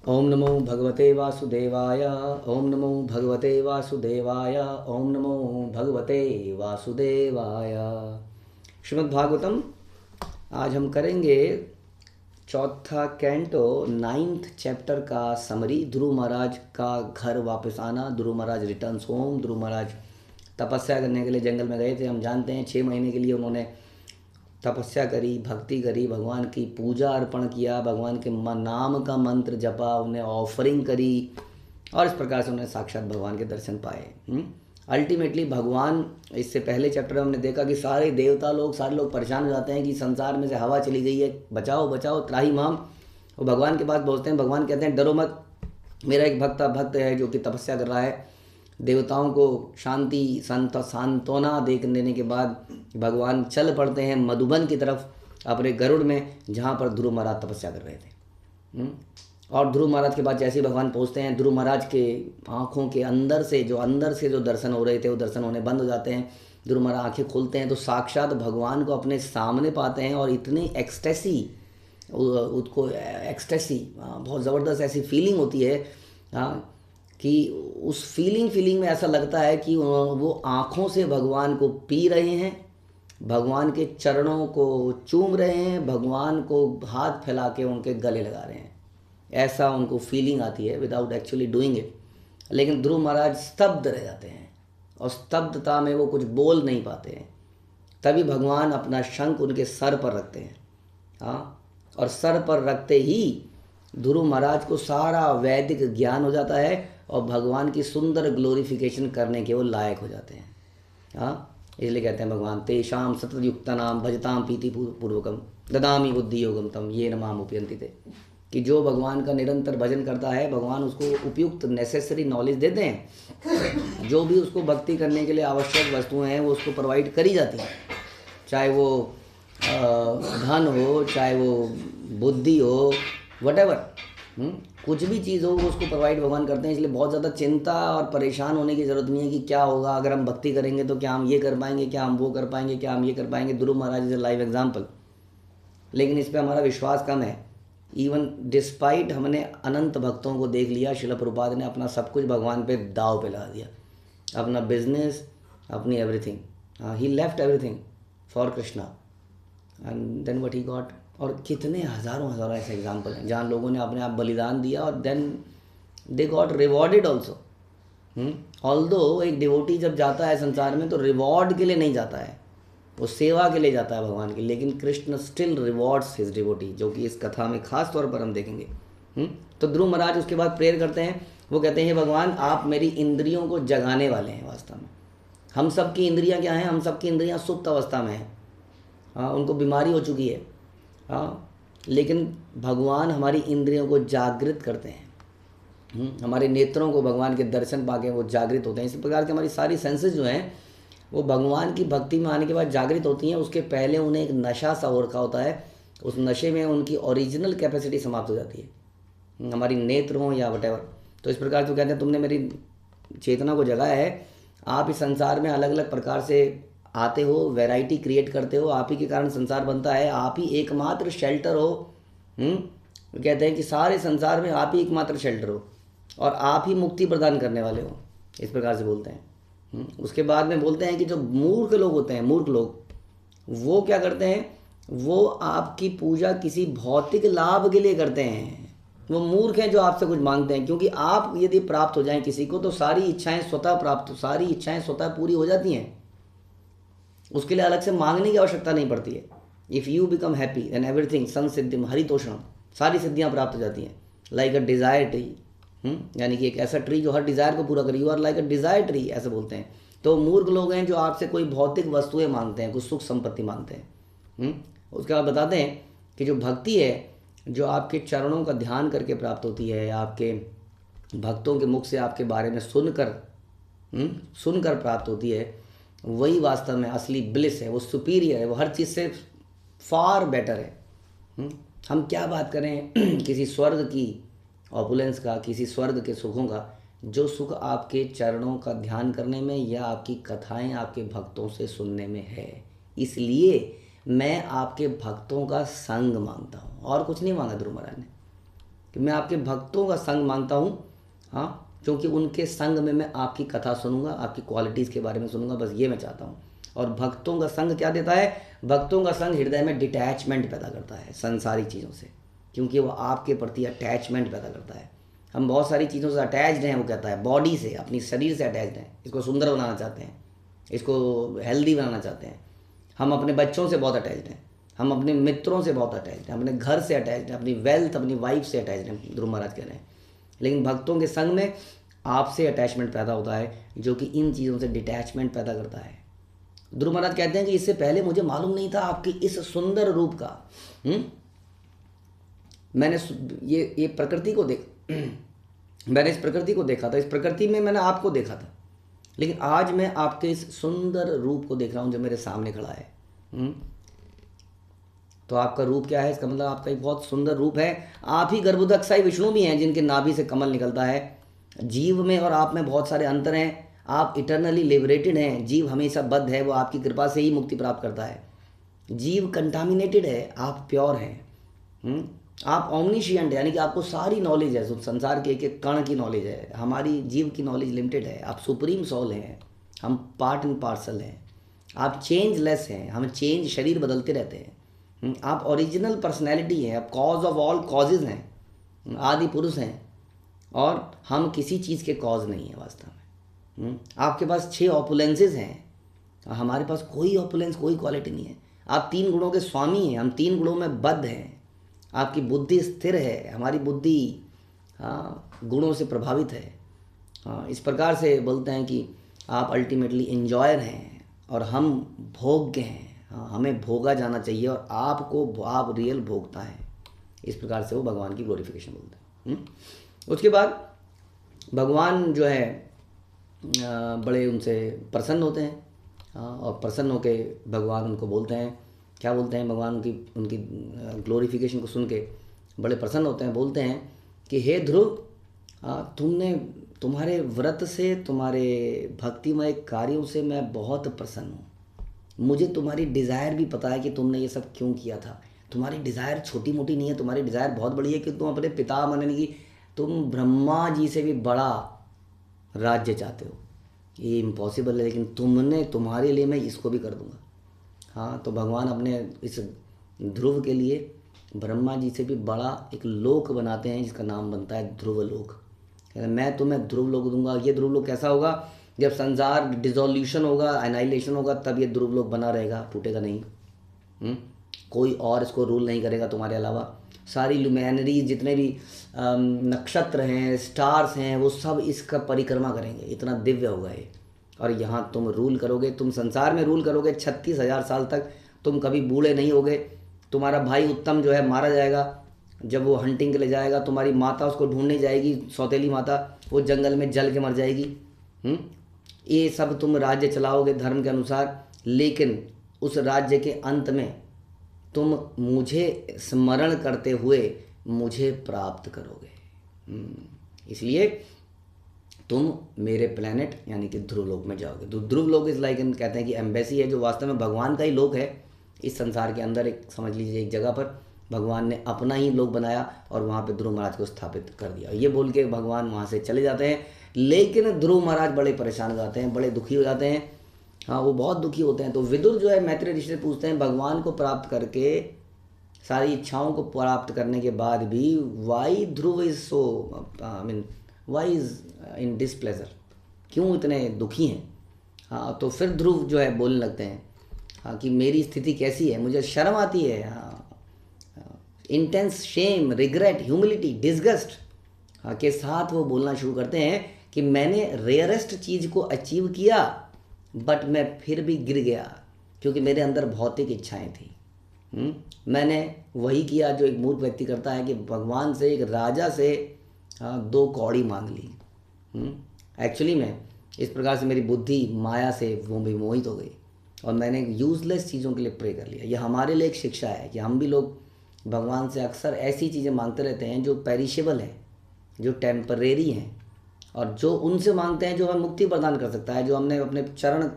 ओम नमो भगवते वासुदेवाय। ओम नमो भगवते वासुदेवाय। ओम नमो भगवते वासुदेवाय। श्रीमद् भागवतम आज हम करेंगे चौथा कैंटो 9th चैप्टर का समरी। ध्रुव महाराज का घर वापस आना। ध्रुव महाराज रिटर्न्स होम। ध्रुव महाराज तपस्या करने के लिए जंगल में गए थे। हम जानते हैं 6 महीने के लिए उन्होंने तपस्या करी, भक्ति करी, भगवान की पूजा अर्पण किया, भगवान के नाम का मंत्र जपा, उन्हें ऑफरिंग करी और इस प्रकार से उन्हें साक्षात भगवान के दर्शन पाए। अल्टीमेटली भगवान, इससे पहले चैप्टर में हमने देखा कि सारे देवता लोग, सारे लोग परेशान हो जाते हैं कि संसार में से हवा चली गई है, बचाओ बचाओ त्राही माम। वो भगवान के पास पहुँचते हैं। भगवान कहते हैं डरो मत, मेरा एक भक्त है जो कि तपस्या कर रहा है। देवताओं को शांति सांत्वना देने के बाद भगवान चल पड़ते हैं मधुबन की तरफ अपने गरुड़ में, जहाँ पर ध्रुव महाराज तपस्या कर रहे थे। और ध्रुव महाराज के बाद जैसे ही भगवान पहुँचते हैं, ध्रुव महाराज के आँखों के अंदर से जो दर्शन हो रहे थे वो दर्शन होने बंद हो जाते हैं। ध्रुव महाराज आँखें खोलते हैं तो साक्षात भगवान को अपने सामने पाते हैं और इतनी एक्सटेसी, उसको एक्सटेसी बहुत ज़बरदस्त ऐसी फीलिंग होती है कि उस फीलिंग में ऐसा लगता है कि वो आँखों से भगवान को पी रहे हैं, भगवान के चरणों को चूम रहे हैं, भगवान को हाथ फैला के उनके गले लगा रहे हैं। ऐसा उनको फीलिंग आती है विदाउट एक्चुअली डूइंग इट। लेकिन ध्रुव महाराज स्तब्ध रह जाते हैं और स्तब्धता में वो कुछ बोल नहीं पाते हैं। तभी भगवान अपना शंख उनके सर पर रखते हैं। और सर पर रखते ही ध्रुव महाराज को सारा वैदिक ज्ञान हो जाता है और भगवान की सुंदर ग्लोरिफिकेशन करने के वो लायक हो जाते हैं। इसलिए कहते हैं भगवान तेषाम सततयुक्तानाम भजताम प्रीति पूर्वकम ददामी बुद्धि योगम तम ये नमाम उपयंति थे, कि जो भगवान का निरंतर भजन करता है भगवान उसको उपयुक्त नेसेसरी नॉलेज देते हैं। जो भी उसको भक्ति करने के लिए आवश्यक वस्तुएं हैं वो उसको प्रोवाइड करी जाती हैं, चाहे वो धन हो, चाहे वो बुद्धि हो, वटेवर कुछ भी चीज़ हो वो उसको प्रोवाइड भगवान करते हैं। इसलिए बहुत ज़्यादा चिंता और परेशान होने की ज़रूरत नहीं है कि क्या होगा अगर हम भक्ति करेंगे तो क्या हम ये कर पाएंगे, क्या हम वो कर पाएंगे, क्या हम ये कर पाएंगे। ध्रुव महाराज इज ए लाइव एग्जाम्पल। लेकिन इस पर हमारा विश्वास कम है। इवन डिस्पाइट हमने अनंत भक्तों को देख लिया, श्रील प्रभुपाद ने अपना सब कुछ भगवान पे दाव पे लगा दिया, अपना बिजनेस, अपनी everything. He left everything for Krishna and then what he got. और कितने हज़ारों ऐसे एग्जाम्पल हैं जहाँ लोगों ने अपने आप बलिदान दिया और then they got rewarded also. Although एक डिवोटी जब जाता है संसार में तो रिवॉर्ड के लिए नहीं जाता है, वो सेवा के लिए जाता है भगवान की। लेकिन Krishna still rewards his devotee, जो कि इस कथा में खास तौर पर हम देखेंगे। तो ध्रुव महाराज उसके बाद प्रेयर करते हैं। वो कहते हैं हे भगवान, आप मेरी इंद्रियों को जगाने वाले हैं। वास्तव में हम सब की इंद्रियाँ क्या हैं? हम सब की इंद्रियाँ सुप्त अवस्था में हैं। उनको बीमारी हो चुकी है। लेकिन भगवान हमारी इंद्रियों को जागृत करते हैं। हमारे नेत्रों को भगवान के दर्शन पाके वो जागृत होते हैं। इसी प्रकार की हमारी सारी सेंसेस जो हैं वो भगवान की भक्ति में आने के बाद जागृत होती हैं। उसके पहले उन्हें एक नशा सा हो रखा होता है, उस नशे में उनकी ओरिजिनल कैपेसिटी समाप्त हो जाती है, हमारी नेत्र हों या वटेवर। तो इस प्रकार से कहते हैं तुमने मेरी चेतना को जगाया है। आप इस संसार में अलग अलग प्रकार से आते हो, वैरायटी क्रिएट करते हो, आप ही के कारण संसार बनता है, आप ही एकमात्र शेल्टर हो। कहते हैं कि सारे संसार में आप ही एकमात्र शेल्टर हो और आप ही मुक्ति प्रदान करने वाले हो। इस प्रकार से बोलते हैं। उसके बाद में बोलते हैं कि जो मूर्ख लोग होते हैं, मूर्ख लोग, वो क्या करते हैं? वो आपकी पूजा किसी भौतिक लाभ के लिए करते हैं। वो मूर्ख हैं जो आपसे कुछ मांगते हैं, क्योंकि आप यदि प्राप्त हो जाएं किसी को तो सारी इच्छाएं स्वतः पूरी हो जाती हैं। उसके लिए अलग से मांगने की आवश्यकता नहीं पड़ती है। If you become happy then everything संसिद्धिम हरितोषणम, सारी सिद्धियाँ प्राप्त हो जाती हैं। लाइक अ डिज़ायर ट्री, यानी कि एक ऐसा ट्री जो हर डिज़ायर को पूरा करे। You are like a desire tree, ऐसे बोलते हैं। तो मूर्ख लोग हैं जो आपसे कोई भौतिक वस्तुएं मांगते हैं, कुछ सुख संपत्ति मांगते हैं। उसके बाद बताते हैं कि जो भक्ति है, जो आपके चरणों का ध्यान करके प्राप्त होती है, आपके भक्तों के मुख से आपके बारे में सुनकर प्राप्त होती है, वही वास्तव में असली ब्लिस है। वो सुपीरियर है, वो हर चीज़ से फार बेटर है। हम क्या बात करें किसी स्वर्ग की ऑपुलेंस का, किसी स्वर्ग के सुखों का, जो सुख आपके चरणों का ध्यान करने में या आपकी कथाएं आपके भक्तों से सुनने में है। इसलिए मैं आपके भक्तों का संग मांगता हूँ, और कुछ नहीं मांगा ध्रुव महाराज ने। कि मैं आपके भक्तों का संग मांगता हूँ। हाँ, क्योंकि उनके संग में मैं आपकी कथा सुनूंगा, आपकी क्वालिटीज़ के बारे में सुनूंगा, बस ये मैं चाहता हूँ। और भक्तों का संग क्या देता है? भक्तों का संग हृदय में डिटैचमेंट पैदा करता है संसारी चीज़ों से, क्योंकि वो आपके प्रति अटैचमेंट पैदा करता है। हम बहुत सारी चीज़ों से अटैच्ड हैं, वो कहता है बॉडी से, अपनी शरीर से अटैच्ड हैं, इसको सुंदर बनाना चाहते हैं, इसको हेल्दी बनाना चाहते हैं। हम अपने बच्चों से बहुत अटैच्ड हैं, हम अपने मित्रों से बहुत अटैच्ड हैं, अपने घर से अटैच्ड हैं, अपनी वेल्थ, अपनी वाइफ से अटैच्ड हैं, ध्रुव महाराज कह रहे हैं। लेकिन भक्तों के संग में आपसे अटैचमेंट पैदा होता है, जो कि इन चीज़ों से डिटैचमेंट पैदा करता है। ध्रुव महाराज कहते हैं कि इससे पहले मुझे मालूम नहीं था आपकी इस सुंदर रूप का। मैंने ये प्रकृति को मैंने इस प्रकृति को देखा था, इस प्रकृति में मैंने आपको देखा था, लेकिन आज मैं आपके इस सुंदर रूप को देख रहा हूँ जो मेरे सामने खड़ा है। तो आपका रूप क्या है? इसका मतलब आपका एक बहुत सुंदर रूप है। आप ही गर्भोदकसाई विष्णु भी हैं, जिनके नाभि से कमल निकलता है। जीव में और आप में बहुत सारे अंतर हैं। आप इटर्नली लिबरेटेड हैं, जीव हमेशा बद्ध है, वो आपकी कृपा से ही मुक्ति प्राप्त करता है। जीव कंटामिनेटेड है, आप प्योर हैं। आप ऑमनिशिएंट है, यानी कि आपको सारी नॉलेज है, संसार के एक एक कण की नॉलेज है। हमारी जीव की नॉलेज लिमिटेड है। आप सुप्रीम सोल हैं, हम पार्ट एंड पार्सल हैं। आप चेंजलेस हैं, हम चेंज, शरीर बदलते रहते हैं। आप ओरिजिनल पर्सनैलिटी हैं, आप कॉज ऑफ ऑल कॉजेज हैं, आदि पुरुष हैं, और हम किसी चीज़ के कॉज नहीं है वास्तव में। आपके पास 6 ऑपुलेंसेज हैं, हमारे पास कोई ऑपुलेंस, कोई क्वालिटी नहीं है। आप 3 गुणों के स्वामी हैं, हम 3 गुणों में बद्ध हैं। आपकी बुद्धि स्थिर है, हमारी बुद्धि गुणों से प्रभावित है। इस प्रकार से बोलते हैं कि आप अल्टीमेटली इंजॉयर हैं और हम भोग्य हैं। हमें भोगा जाना चाहिए और आप रियल भोगता है। इस प्रकार से वो भगवान की ग्लोरिफिकेशन बोलते हैं। उसके बाद भगवान जो है बड़े उनसे प्रसन्न होते हैं, और प्रसन्न होके भगवान उनको बोलते हैं, क्या बोलते हैं? भगवान उनकी ग्लोरिफिकेशन को सुन के बड़े प्रसन्न होते हैं। बोलते हैं कि हे ध्रुव, तुम्हारे व्रत से, तुम्हारे भक्तिमय कार्यों से मैं बहुत प्रसन्न हूँ। मुझे तुम्हारी डिज़ायर भी पता है कि तुमने ये सब क्यों किया था। तुम्हारी डिज़ायर छोटी मोटी नहीं है, तुम्हारी डिज़ायर बहुत बड़ी है कि तुम अपने पिता मानने की, तुम ब्रह्मा जी से भी बड़ा राज्य चाहते हो। ये इम्पॉसिबल है, लेकिन तुम्हारे लिए मैं इसको भी कर दूंगा। हाँ, तो भगवान अपने इस ध्रुव के लिए ब्रह्मा जी से भी बड़ा एक लोक बनाते हैं, जिसका नाम बनता है ध्रुव लोक। मैं तुम्हें ध्रुव लोक दूंगा। ये ध्रुव लोक कैसा होगा? जब संसार डिसोल्यूशन होगा, एनाइलेशन होगा, तब ये ध्रुव लोक बना रहेगा, टूटेगा नहीं। कोई और इसको रूल नहीं करेगा तुम्हारे अलावा। सारी ल्यूमिनरीज, जितने भी नक्षत्र हैं, स्टार्स हैं, वो सब इसका परिक्रमा करेंगे। इतना दिव्य होगा ये। और यहाँ तुम रूल करोगे, तुम संसार में रूल करोगे 36,000 साल तक। तुम कभी बूढ़े नहीं होगे। तुम्हारा भाई उत्तम जो है मारा जाएगा जब वो हंटिंग के लिए जाएगा। तुम्हारी माता उसको ढूंढने जाएगी, सौतेली माता, वो जंगल में जल के मर जाएगी। ये सब तुम राज्य चलाओगे धर्म के अनुसार, लेकिन उस राज्य के अंत में तुम मुझे स्मरण करते हुए मुझे प्राप्त करोगे। इसलिए तुम मेरे प्लेनेट यानी कि ध्रुव लोक में जाओगे। ध्रुव लोक इस लाइक कहते हैं कि एम्बेसी है, जो वास्तव में भगवान का ही लोक है। इस संसार के अंदर एक, समझ लीजिए, एक जगह पर भगवान ने अपना ही लोक बनाया और वहाँ पे ध्रुव महाराज को स्थापित कर दिया। ये बोल के भगवान वहाँ से चले जाते हैं, लेकिन ध्रुव महाराज बड़े परेशान हो जाते हैं, बड़े दुखी हो जाते हैं। हाँ, वो बहुत दुखी होते हैं। तो विदुर जो है मैत्रेय ऋषि से पूछते हैं, भगवान को प्राप्त करके, सारी इच्छाओं को प्राप्त करने के बाद भी, why Dhruv is so, why is in displeasure, क्यों इतने दुखी हैं? हाँ, तो फिर ध्रुव जो है बोलने लगते हैं, हाँ, कि मेरी स्थिति कैसी है, मुझे शर्म आती है। हाँ, intense shame, regret, humility, disgust के साथ वो बोलना शुरू करते हैं कि मैंने रेयरेस्ट चीज़ को अचीव किया, बट मैं फिर भी गिर गया, क्योंकि मेरे अंदर भौतिक इच्छाएं थी। मैंने वही किया जो एक मूर्ख व्यक्ति करता है, कि भगवान से, एक राजा से 2 कौड़ी मांग ली। एक्चुअली में इस प्रकार से मेरी बुद्धि माया से वो भी मोहित हो गई और मैंने यूज़लेस चीज़ों के लिए प्रे कर लिया। यह हमारे लिए एक शिक्षा है कि हम भी लोग भगवान से अक्सर ऐसी चीज़ें मांगते रहते हैं जो पेरिशेबल हैं, जो टेम्परेरी हैं, और जो उनसे मांगते हैं जो हमें मुक्ति प्रदान कर सकता है, जो हमने अपने चरण,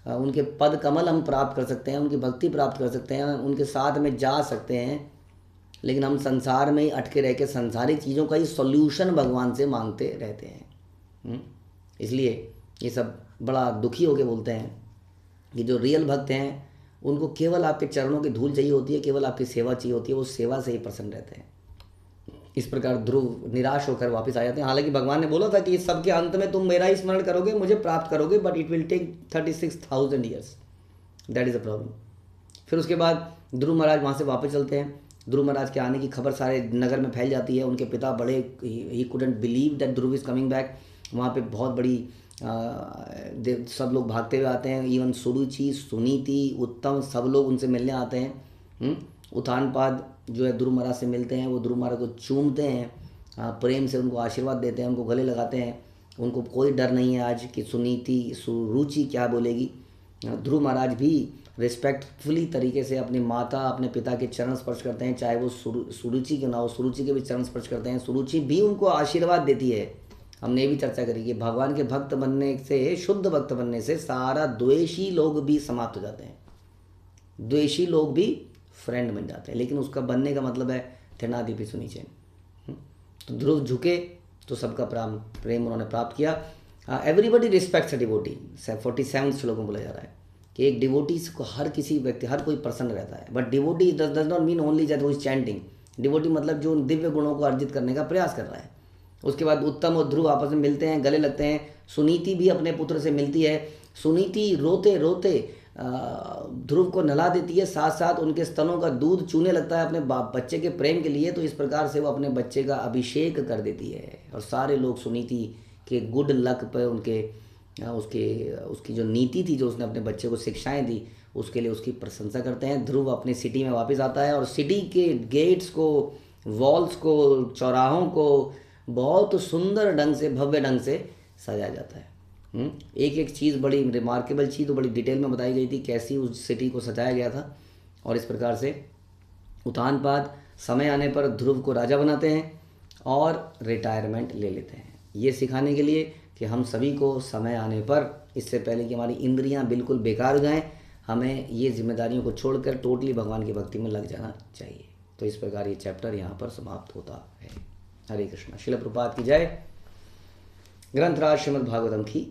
उनके पद कमल हम प्राप्त कर सकते हैं, उनकी भक्ति प्राप्त कर सकते हैं, उनके साथ में जा सकते हैं, लेकिन हम संसार में ही अटके रह के संसारिक चीज़ों का ही सॉल्यूशन भगवान से मांगते रहते हैं। इसलिए ये सब बड़ा दुखी होके बोलते हैं कि जो रियल भक्त हैं उनको केवल आपके चरणों की धूल चाहिए होती है, केवल आपकी सेवा चाहिए होती है, वो सेवा से ही प्रसन्न रहते हैं। इस प्रकार ध्रुव निराश होकर वापस आ जाते हैं। हालांकि भगवान ने बोला था कि इस सब के अंत में तुम मेरा ही स्मरण करोगे, मुझे प्राप्त करोगे, but it will take 36,000 years, that is a problem. फिर उसके बाद ध्रुव महाराज वहाँ से वापस चलते हैं। ध्रुव महाराज के आने की खबर सारे नगर में फैल जाती है। उनके पिता बड़े he couldn't believe that Dhruv is coming back. वहाँ पे बहुत बड़ी सब लोग भागते हुए आते हैं। इवन सुरुचि, सुनीति, उत्तम सब लोग उनसे मिलने आते हैं। उत्तानपाद जो है ध्रुव महाराज से मिलते हैं। वो ध्रुव महाराज को चूमते हैं, प्रेम से उनको आशीर्वाद देते हैं, उनको गले लगाते हैं। उनको कोई डर नहीं है आज कि सुनीति, सुरुचि क्या बोलेगी। ध्रुव महाराज भी रिस्पेक्टफुली तरीके से अपनी माता, अपने पिता के चरण स्पर्श करते हैं, चाहे वो सुरुचि के ना हो, सुरुचि के भी चरण स्पर्श करते हैं। सुरुचि भी उनको आशीर्वाद देती है। हमने ये भी चर्चा करी कि भगवान के भक्त बनने से, शुद्ध भक्त बनने से सारा द्वेषी लोग भी समाप्त हो जाते हैं, द्वेषी लोग भी फ्रेंड बन जाते हैं। लेकिन उसका बनने का मतलब है तृणादीपि सुनीचे। तो ध्रुव झुके तो सबका प्रेम उन्होंने प्राप्त किया। एवरीबडी रिस्पेक्ट्स अ डिवोटी, 47 श्लोक में बोला जा रहा है कि एक डिवोटी को हर किसी व्यक्ति, हर कोई प्रसन्न रहता है। But devotee does not mean only that who is chanting. Devotee मतलब जो दिव्य गुणों को अर्जित करने का प्रयास कर रहा है। उसके बाद उत्तम और ध्रुव आपस में मिलते हैं, गले लगते हैं। सुनीति भी अपने पुत्र से मिलती है। सुनीति रोते रोते ध्रुव को नहला देती है, साथ साथ उनके स्तनों का दूध चूने लगता है अपने बच्चे के प्रेम के लिए। तो इस प्रकार से वो अपने बच्चे का अभिषेक कर देती है। और सारे लोग सुनीति के गुड लक पर उसकी जो नीति थी, जो उसने अपने बच्चे को शिक्षाएं दी, उसके लिए उसकी प्रशंसा करते हैं। ध्रुव अपनी सिटी में वापस आता है और सिटी के गेट्स को, वॉल्स को, चौराहों को बहुत सुंदर ढंग से, भव्य ढंग से सजाया जाता है। एक एक चीज़, बड़ी रिमार्केबल चीज़ तो बड़ी डिटेल में बताई गई थी कैसी उस सिटी को सजाया गया था। और इस प्रकार से उत्तानपाद समय आने पर ध्रुव को राजा बनाते हैं और रिटायरमेंट ले लेते हैं, ये सिखाने के लिए कि हम सभी को समय आने पर, इससे पहले कि हमारी इंद्रियां बिल्कुल बेकार हो जाएं, हमें ये जिम्मेदारियों को छोड़कर टोटली भगवान की भक्ति में लग जाना चाहिए। तो इस प्रकार ये चैप्टर यहाँ पर समाप्त होता है। हरे कृष्णा। श्रील प्रभुपाद की जय। ग्रंथराज श्रीमद् भागवतम की